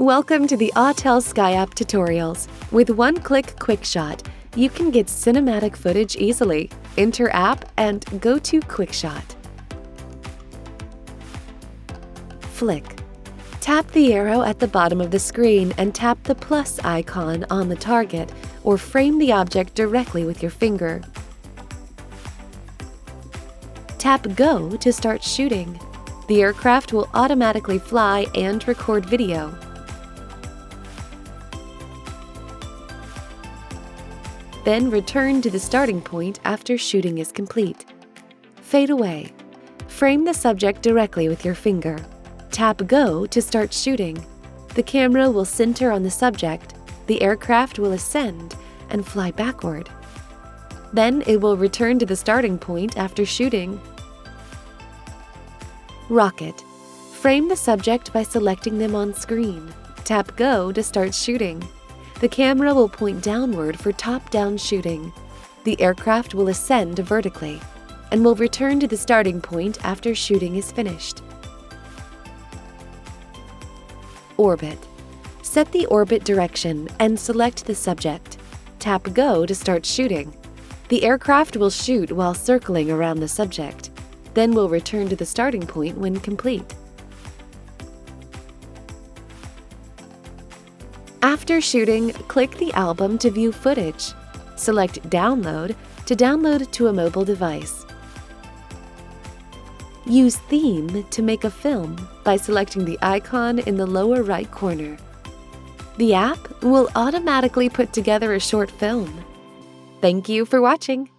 Welcome to the Autel SkyApp tutorials. With one-click quick shot, you can get cinematic footage easily. Enter app and go to quick shot. Flick. Tap the arrow at the bottom of the screen and tap the plus icon on the target, or frame the object directly with your finger. Tap Go to start shooting. The aircraft will automatically fly and record video. Then return to the starting point after shooting is complete. Fade away. Frame the subject directly with your finger. Tap Go to start shooting. The camera will center on the subject, the aircraft will ascend and fly backward. Then it will return to the starting point after shooting. Rocket. Frame the subject by selecting them on screen. Tap Go to start shooting. The camera will point downward for top-down shooting. The aircraft will ascend vertically and will return to the starting point after shooting is finished. Orbit. Set the orbit direction and select the subject. Tap Go to start shooting. The aircraft will shoot while circling around the subject, then will return to the starting point when complete. After shooting, click the album to view footage. Select Download to download to a mobile device. Use Theme to make a film by selecting the icon in the lower right corner. The app will automatically put together a short film. Thank you for watching.